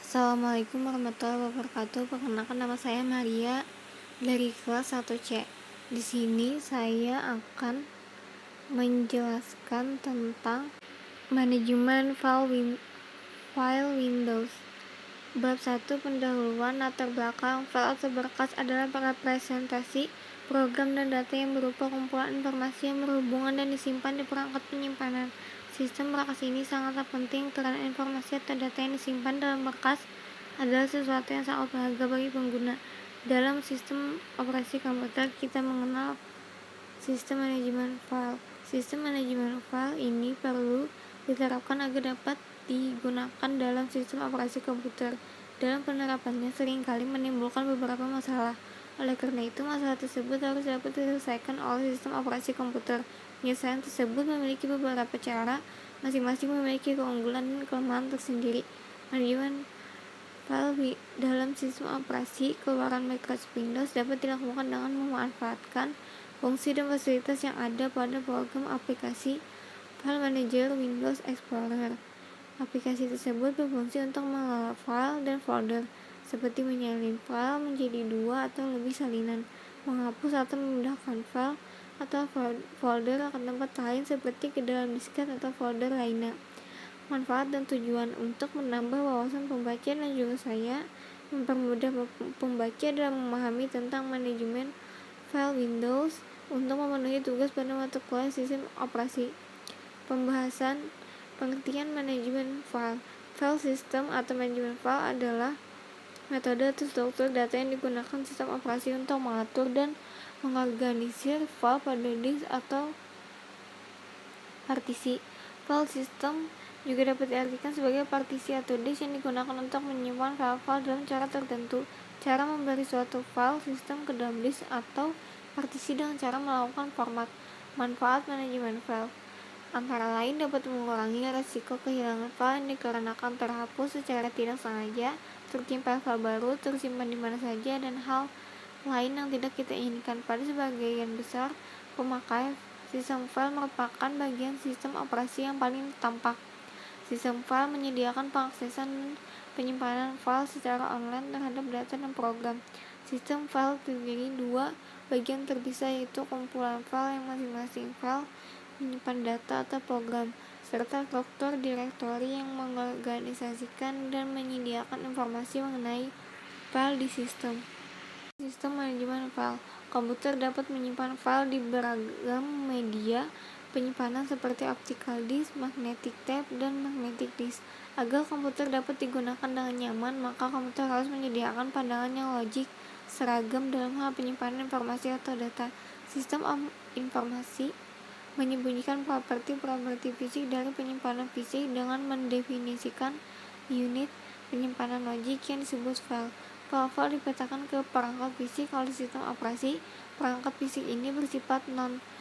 Assalamualaikum warahmatullahi wabarakatuh. Perkenalkan, nama saya Maria dari kelas 1C. Di sini saya akan menjelaskan tentang manajemen file Windows. Bab 1, pendahuluan. Latar belakang. File atau berkas adalah representasi program dan data yang berupa kumpulan informasi yang berhubungan dan disimpan di perangkat penyimpanan. Sistem berkas ini sangatlah penting karena informasi atau data yang disimpan dalam berkas adalah sesuatu yang sangat berharga bagi pengguna. Dalam sistem operasi komputer, kita mengenal sistem manajemen file. Sistem manajemen file ini perlu diterapkan agar dapat digunakan dalam sistem operasi komputer. Dalam penerapannya seringkali menimbulkan beberapa masalah. Oleh karena itu, masalah tersebut harus dapat diselesaikan oleh sistem operasi komputer. Penyelesaian tersebut memiliki beberapa cara, masing-masing memiliki keunggulan dan kelemahan tersendiri. Manajemen file dalam sistem operasi keluaran Microsoft Windows dapat dilakukan dengan memanfaatkan fungsi dan fasilitas yang ada pada program aplikasi File Manager Windows Explorer. Aplikasi tersebut berfungsi untuk mengelola file dan folder, seperti menyalin file menjadi dua atau lebih salinan, menghapus atau memindahkan file atau folder ke tempat lain seperti ke dalam disket atau folder lainnya. Manfaat dan tujuan: untuk menambah wawasan pembaca dan juga saya mempermudah pembaca dalam memahami tentang manajemen file Windows untuk memenuhi tugas pada mata kuliah sistem operasi. Pembahasan pengertian manajemen file. File system atau manajemen file adalah metode atau struktur data yang digunakan sistem operasi untuk mengatur dan mengorganisir file pada disk atau partisi. File system juga dapat diartikan sebagai partisi atau disk yang digunakan untuk menyimpan file-file dalam cara tertentu. Cara memberi suatu file system ke dalam disk atau partisi dengan cara melakukan format. Manfaat manajemen file antara lain dapat mengurangi risiko kehilangan file yang dikarenakan terhapus secara tidak sengaja, tertimpa file baru, tersimpan di mana saja, dan hal lain yang tidak kita inginkan. Pada sebagian besar pemakai, sistem file merupakan bagian sistem operasi yang paling tampak. Sistem file menyediakan pengaksesan dan penyimpanan file secara online terhadap data dan program. Sistem file terdiri dua bagian terpisah, yaitu kumpulan file yang masing-masing file menyimpan data atau program, serta struktur direktori yang mengorganisasikan dan menyediakan informasi mengenai file di sistem. Sistem manajemen file. Komputer dapat menyimpan file di beragam media penyimpanan seperti optical disk, magnetic tape, dan magnetic disk. Agar komputer dapat digunakan dengan nyaman, maka komputer harus menyediakan pandangan yang logik seragam dalam hal penyimpanan informasi atau data. Sistem informasi menyembunyikan properti fisik dari penyimpanan fisik dengan mendefinisikan unit penyimpanan logik yang disebut file. File dipetakan ke perangkat fisik oleh sistem operasi. Perangkat fisik ini bersifat non-volatil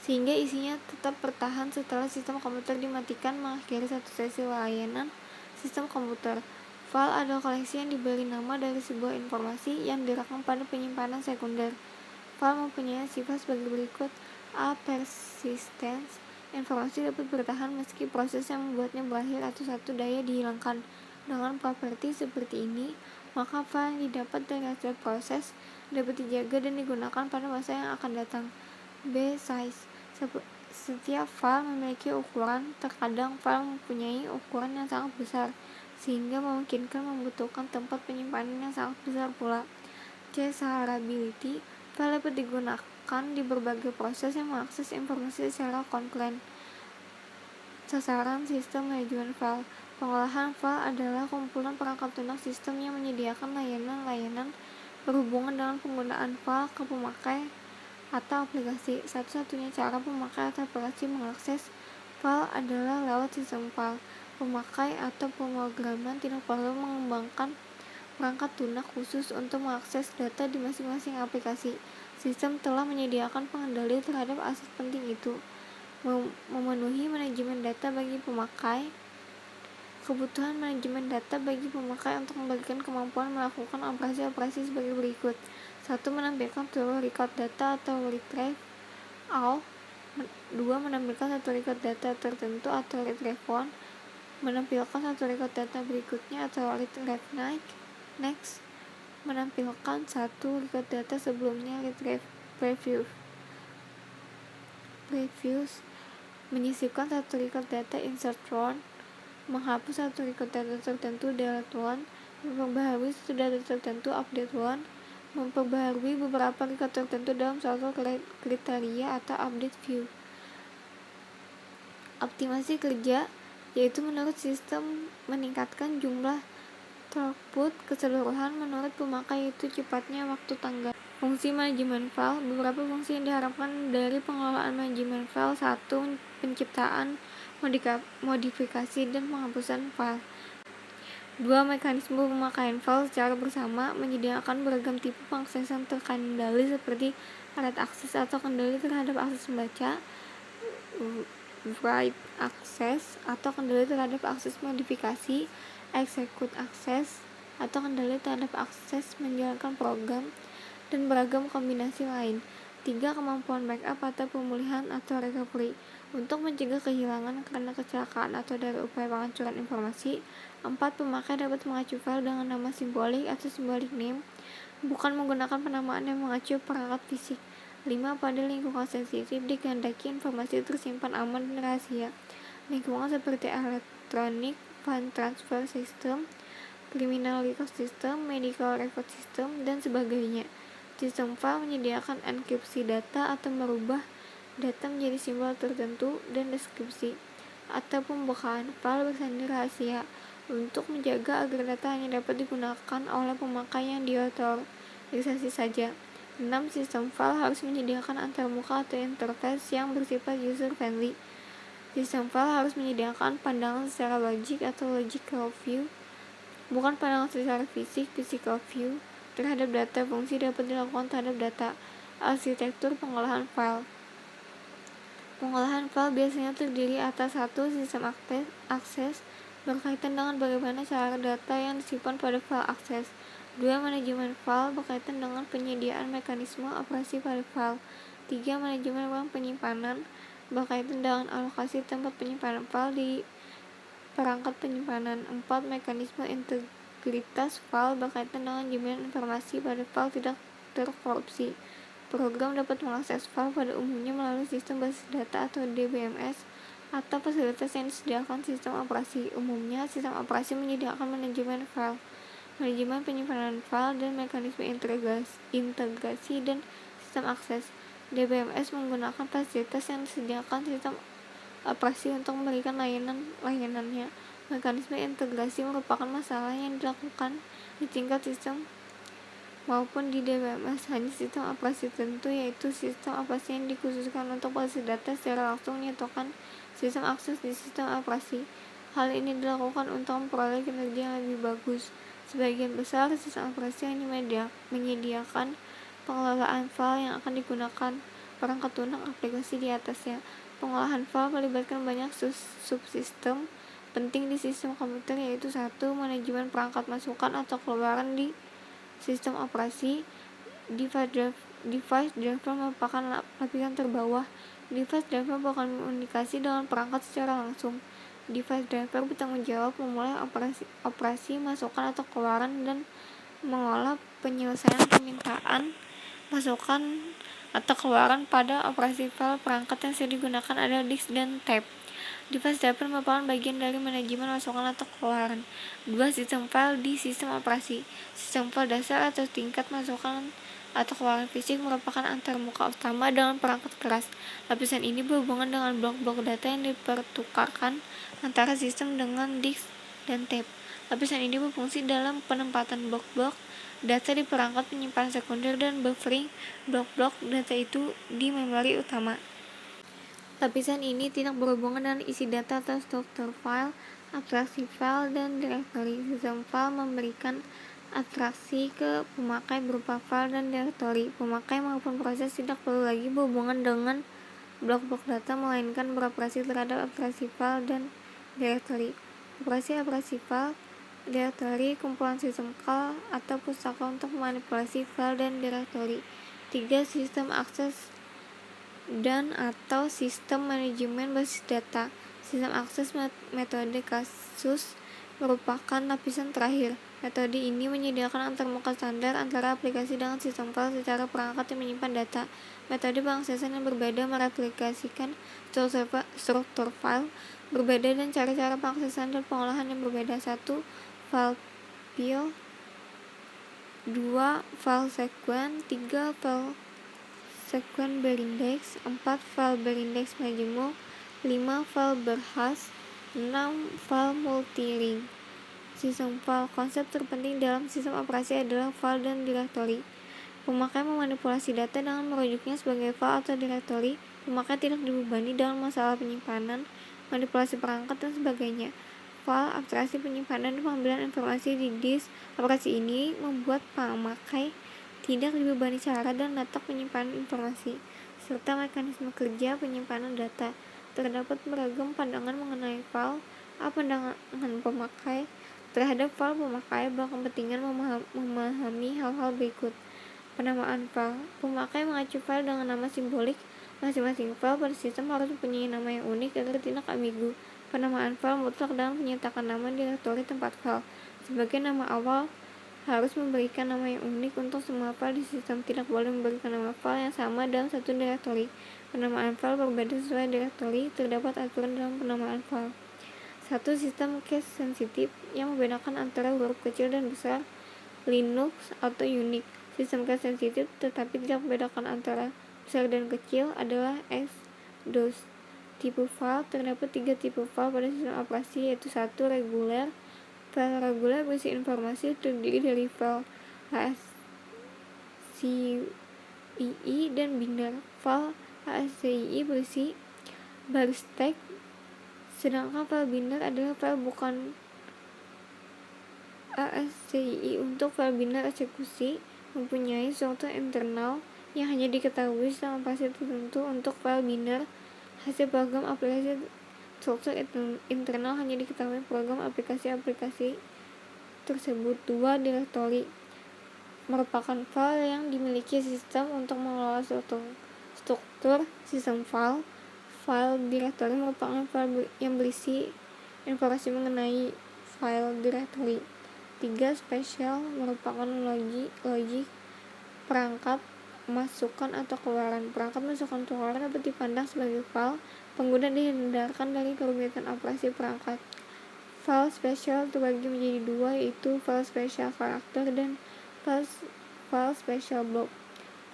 sehingga isinya tetap bertahan setelah sistem komputer dimatikan, mengakhiri satu sesi layanan sistem komputer. File adalah koleksi yang diberi nama dari sebuah informasi yang direkam pada penyimpanan sekunder. File mempunyai sifat sebagai berikut. A. Persistence. Informasi dapat bertahan meski proses yang membuatnya berakhir atau satu daya dihilangkan. Dengan properti seperti ini, maka file yang didapat dari hasil proses dapat dijaga dan digunakan pada masa yang akan datang. B. Size. Setiap file memiliki ukuran. Terkadang file mempunyai ukuran yang sangat besar, sehingga memungkinkan membutuhkan tempat penyimpanan yang sangat besar pula. C. Shareability. File dapat digunakan di berbagai proses yang mengakses informasi secara konkuren. Sasaran sistem manajemen file. Pengolahan file adalah kumpulan perangkat lunak sistem yang menyediakan layanan-layanan berhubungan dengan penggunaan file ke pemakai atau aplikasi. Satu-satunya cara pemakai atau aplikasi mengakses file adalah lewat sistem file. Pemakai atau pemrograman tidak perlu mengembangkan perangkat lunak khusus untuk mengakses data di masing-masing aplikasi. Sistem telah menyediakan pengendali terhadap aset penting itu, memenuhi manajemen data bagi pemakai. Kebutuhan manajemen data bagi pemakai untuk memberikan kemampuan melakukan operasi-operasi sebagai berikut. 1. Menampilkan seluruh record data atau retrieve all. 2. Menampilkan satu record data tertentu atau retrieve one. menampilkan satu record data berikutnya atau read next, menampilkan satu record data sebelumnya read previous, menyisipkan satu record data insert one, menghapus satu record data tertentu delete one, memperbaharui satu data tertentu update one, memperbaharui beberapa record tertentu dalam suatu kriteria atau update view. Optimasi kerja yaitu menurut sistem meningkatkan jumlah throughput keseluruhan menurut pemakai, yaitu cepatnya waktu tanggap. Fungsi manajemen file. Beberapa fungsi yang diharapkan dari pengelolaan manajemen file. 1. Penciptaan, modifikasi, dan penghapusan file. 2. Mekanisme pemakaian file secara bersama, menyediakan beragam tipe pengaksesan terkendali seperti alat akses atau kendali terhadap akses membaca, write akses atau kendali terhadap akses modifikasi, execute akses atau kendali terhadap akses menjalankan program, dan beragam kombinasi lain. 3. Kemampuan backup atau pemulihan atau recovery untuk mencegah kehilangan karena kecelakaan atau dari upaya penghancuran informasi. 4. Pemakai dapat mengacu file dengan nama simbolik atau symbolic name, bukan menggunakan penamaan yang mengacu perangkat fisik. 5. Pada lingkungan sensitif dikehendaki informasi tersimpan aman dan rahasia. Lingkungan seperti electronic file transfer system, criminal record system, medical record system, dan sebagainya. Sistem file menyediakan enkripsi data atau merubah data menjadi simbol tertentu, dan deskripsi atau pembukaan file bersandi rahasia untuk menjaga agar data hanya dapat digunakan oleh pemakai yang diotorisasi saja. 6. Sistem file harus menyediakan antarmuka atau interface yang bersifat user-friendly. Sistem file harus menyediakan pandangan secara logik atau logical view, bukan pandangan secara physical view, terhadap data. Fungsi dapat dilakukan terhadap data. Arsitektur pengolahan file. Pengolahan file biasanya terdiri atas 1. Sistem akses, berkaitan dengan bagaimana cara data yang disimpan pada file akses. 2. Manajemen file, berkaitan dengan penyediaan mekanisme operasi pada file. 3. Manajemen ruang penyimpanan, berkaitan dengan alokasi tempat penyimpanan file di perangkat penyimpanan. 4. Mekanisme integritas file, berkaitan dengan jaminan informasi pada file tidak terkorupsi. Program dapat mengakses file pada umumnya melalui sistem basis data atau DBMS atau fasilitas yang disediakan sistem operasi. Umumnya, sistem operasi menyediakan manajemen file, manajemen penyimpanan file, dan mekanisme integrasi dan sistem akses. DBMS menggunakan fasilitas yang disediakan sistem operasi untuk memberikan layanannya. Mekanisme integrasi merupakan masalah yang dilakukan di tingkat sistem maupun di DBMS. Hanya sistem operasi tertentu, yaitu sistem operasi yang dikhususkan untuk basis data, secara langsung menyatukan sistem akses di sistem operasi. Hal ini dilakukan untuk memperoleh kinerja yang lebih bagus. Sebagian besar sistem operasi hanya menyediakan pengelolaan file yang akan digunakan perangkat lunak aplikasi di atasnya. Pengolahan file melibatkan banyak subsistem penting di sistem komputer, yaitu 1. Manajemen perangkat masukan atau keluaran di sistem operasi. Device driver merupakan lapisan terbawah. Device driver berkomunikasi dengan perangkat secara langsung. Device driver bertanggung jawab memulai operasi masukan atau keluaran dan mengolah penyelesaian permintaan masukan atau keluaran pada operasi file. Perangkat yang sering digunakan adalah disk dan tape. Device driver merupakan bagian dari manajemen masukan atau keluaran. 2. Sistem file di sistem operasi. Sistem file dasar atau tingkat masukan atau keluaran fisik merupakan antarmuka utama dengan perangkat keras. Lapisan ini berhubungan dengan blok-blok data yang dipertukarkan antara sistem dengan disk dan tape. Lapisan ini berfungsi dalam penempatan blok-blok data di perangkat penyimpanan sekunder dan buffering blok-blok data itu di memori utama. Lapisan ini tidak berhubungan dengan isi data atau struktur file, abstraksi file, dan directory. Sistem file memberikan abstraksi ke pemakai berupa file dan directory. Pemakai maupun proses tidak perlu lagi berhubungan dengan blok-blok data, melainkan beroperasi terhadap abstraksi file dan directory. Operasi abstraksi file, directory, kumpulan sistem call atau pustaka untuk memanipulasi file dan directory. 3. Sistem akses dan atau sistem manajemen basis data. Sistem akses metode kasus merupakan lapisan terakhir. Metode ini menyediakan antarmuka standar antara aplikasi dengan sistem file secara perangkat yang menyimpan data. Metode pengaksesan yang berbeda mereplikasikan struktur file berbeda dan cara-cara pengaksesan dan pengolahan yang berbeda. 1. File file 2. File sequence 3. File sequence berindex 4. File berindex majemuk 5. File berhash 6. File multi-ring. Sistem file. Konsep terpenting dalam sistem operasi adalah file dan direktori. Pemakai memanipulasi data dengan merujuknya sebagai file atau direktori. Pemakai tidak dibebani dengan masalah penyimpanan, manipulasi perangkat, dan sebagainya. File, abstraksi penyimpanan, dan pengambilan informasi di disk operasi ini membuat pemakai tidak dibebani cara dan letak penyimpanan informasi, serta mekanisme kerja penyimpanan data. Terdapat beragam pandangan mengenai file. Pandangan pemakai terhadap file. Pemakai berkepentingan memahami hal-hal berikut. Penamaan file. Pemakai mengacu file dengan nama simbolik. Masing-masing file pada sistem harus mempunyai nama yang unik agar tidak ambigu. Penamaan file mutlak dalam penyetakan nama direktori tempat file. Sebagai nama awal harus memberikan nama yang unik untuk semua file di sistem. Tidak boleh memberikan nama file yang sama dalam satu direktori. Penamaan file berbeda sesuai direktori. Terdapat aturan dalam penamaan file. 1. Sistem case sensitif yang membedakan antara huruf kecil dan besar. Linux atau Unix. Sistem case sensitif tetapi tidak membedakan antara besar dan kecil adalah S-DOS. Tipe file. Terdapat 3 tipe file pada sistem operasi, yaitu 1. Reguler. File reguler berisi informasi terdiri dari file ASCII dan binder. File ASCII berisi baris teks, sedangkan file binder adalah file bukan ASCII. Untuk file binder eksekusi mempunyai struktur internal yang hanya diketahui selama operasi tertentu. Untuk file binder hasil program aplikasi, struktur internal hanya diketahui program aplikasi tersebut. 2. Direktori merupakan file yang dimiliki sistem untuk mengelola struktur sistem file. File direktori merupakan file yang berisi informasi mengenai file direktori. 3. Spesial merupakan logik perangkat masukan atau keluaran. Perangkat masukan atau keluaran dapat dipandang sebagai file. Pengguna dihindarkan dari kerumitan operasi perangkat. File spesial terbagi menjadi 2, yaitu file spesial karakter dan file spesial block.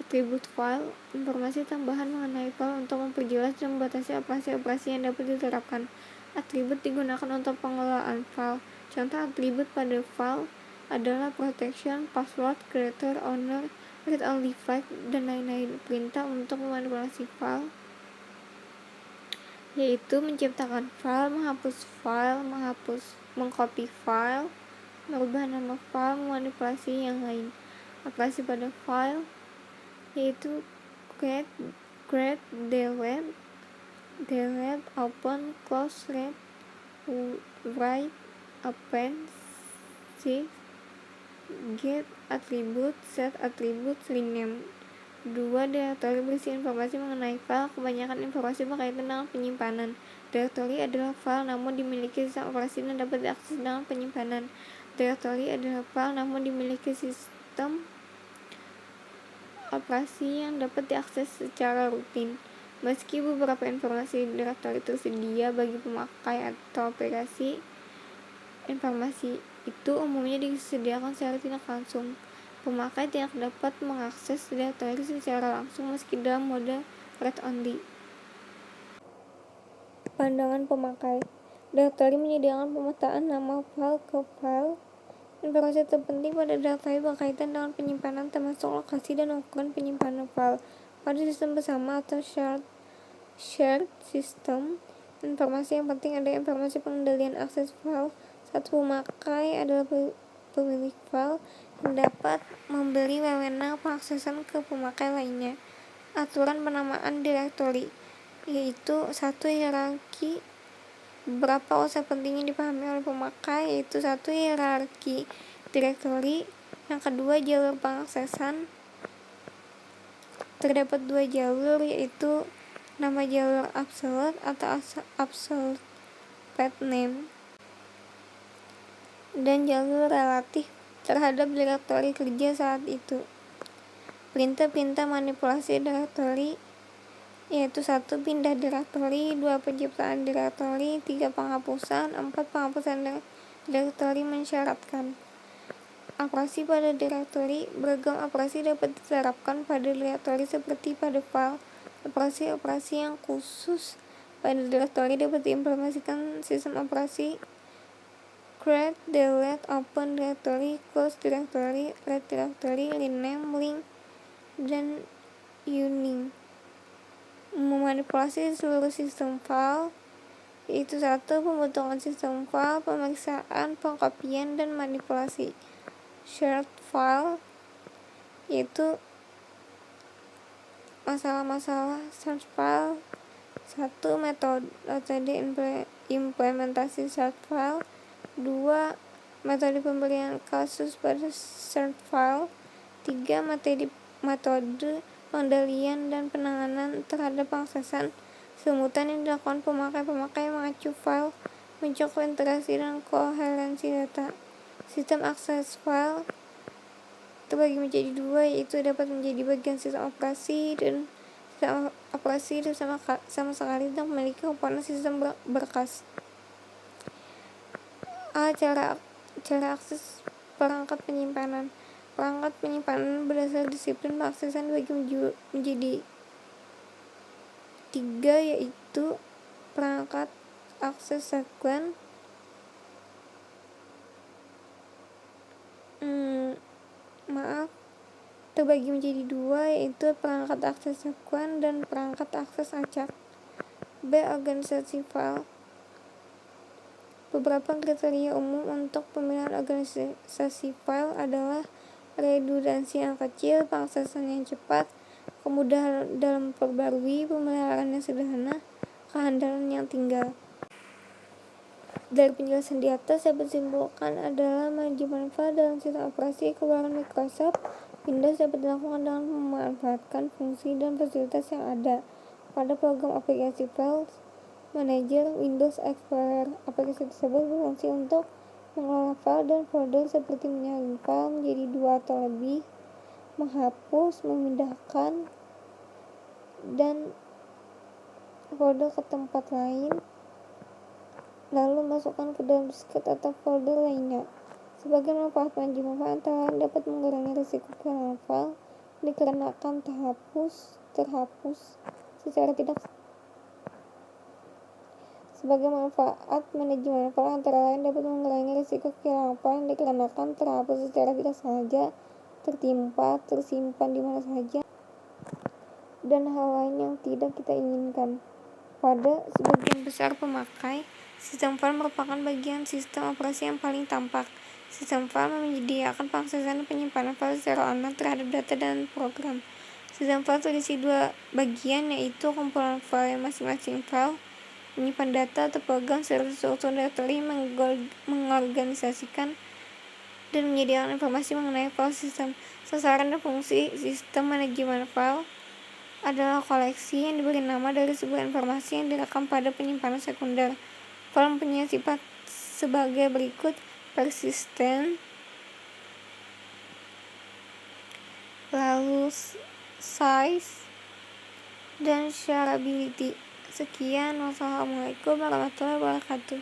Atribut file, informasi tambahan mengenai file untuk memperjelas dan membatasi operasi-operasi yang dapat diterapkan. Atribut digunakan untuk pengelolaan file. Contoh atribut pada file adalah protection, password, creator, owner, read-only flag, dan lain-lain. Perintah untuk memanipulasi file yaitu menciptakan file, menghapus file, mengcopy file, merubah nama file, memanipulasi yang lain. Operasi pada file yaitu create, delete, open, close, read, write, append, shift, get atribut, set atribut, rename. 2. Direktori berisi informasi mengenai file. Kebanyakan informasi berkaitan dengan penyimpanan. Direktori adalah file namun dimiliki sistem operasi dan dapat diakses dengan penyimpanan. Direktori adalah file namun dimiliki sistem operasi yang dapat diakses secara rutin. Meski beberapa informasi direktori tersedia bagi pemakai atau aplikasi, informasi itu umumnya disediakan secara tidak langsung. Pemakai tidak dapat mengakses direktori secara langsung meski dalam mode read-only. Pandangan pemakai. Direktori menyediakan pemetaan nama file ke file. Informasi terpenting pada direktori berkaitan dengan penyimpanan termasuk lokasi dan ukuran penyimpanan file. Pada sistem bersama atau shared system, informasi yang penting adalah informasi pengendalian akses file. Satu pemakai adalah pemilik file yang dapat memberi wewenang pengaksesan ke pemakai lainnya. Aturan penamaan direktori yaitu 1. Hierarki. Beberapa unsur penting yang dipahami oleh pemakai yaitu 1. Hierarki direktori. Yang kedua, jalur pengaksesan. Terdapat 2 jalur, yaitu nama jalur absolute atau absolute path name dan jalur relatif terhadap direktori kerja saat itu. Perintah-perintah manipulasi direktori yaitu 1. Pindah direktori, 2. Penciptaan direktori, 3. Penghapusan, 4. Penghapusan direktori mensyaratkan. Operasi pada direktori. Beragam operasi dapat diterapkan pada direktori seperti pada file. Operasi-operasi yang khusus pada direktori dapat diimplementasikan sistem operasi create, delete, open directory, close directory, read directory, rename, link, dan unlink. Memanipulasi seluruh sistem file yaitu 1. Pembentukan sistem file, pemeriksaan, pengkopian, dan manipulasi. Shared file yaitu masalah-masalah search file. 1. Metode implementasi search file. 2. Metode pemberian kasus pada search file. 3. Metode pengendalian dan penanganan terhadap pengaksesan semutan yang dilakukan pemakai mengacu file, mencakup integrasi dan koherensi data. Sistem akses file terbagi menjadi 2, yaitu dapat menjadi bagian sistem operasi dan sistem operasi sama sekali tidak memiliki komponen sistem berkas. Cara akses perangkat penyimpanan. Perangkat penyimpanan berdasar disiplin pengaksesan dibagi menjadi 3, yaitu perangkat akses sekuen, terbagi menjadi 2, yaitu perangkat akses sekuen dan perangkat akses acak. B. Organisasi file. Beberapa kriteria umum untuk pemilihan organisasi file adalah redundansi yang kecil, pengaksesan yang cepat, kemudahan dalam perbarui, pemeliharaan yang sederhana, kehandalan yang tinggal. Dari penjelasan di atas dapat disimpulkan adalah manajemen file dalam sistem operasi keluaran Microsoft Windows dapat dilakukan dengan memanfaatkan fungsi dan fasilitas yang ada pada program aplikasi file manager Windows Explorer. Aplikasi tersebut berfungsi untuk mengelola file dan folder seperti menyalin file menjadi 2 atau lebih, menghapus, memindahkan, dan folder ke tempat lain, lalu masukkan ke dalam disket atau folder lainnya. Sebagai manfaat manajemen file antara lain dapat mengurangi risiko kehilangan file dikarenakan terhapus secara tidak. Sebagai manfaat manajemen file antara lain dapat mengurangi risiko kehilangan file dikarenakan terhapus secara tidak sengaja, tersimpan di mana saja, dan hal lain yang tidak kita inginkan. Pada sebagian besar pemakai, sistem file merupakan bagian sistem operasi yang paling tampak. Sistem file menyediakan pengaksesan dan penyimpanan file secara online terhadap data dan program. Sistem file terisi 2 bagian, yaitu kumpulan file masing-masing file, menyimpan data atau program serta struktur direktori, mengorganisasikan dan menyediakan informasi mengenai file sistem. Sasaran dan fungsi sistem manajemen file adalah koleksi yang diberi nama dari sebuah informasi yang direkam pada penyimpanan sekunder. File mempunyai sifat sebagai berikut: persisten, lalu size, dan shareability. Sekian, wassalamualaikum warahmatullahi wabarakatuh.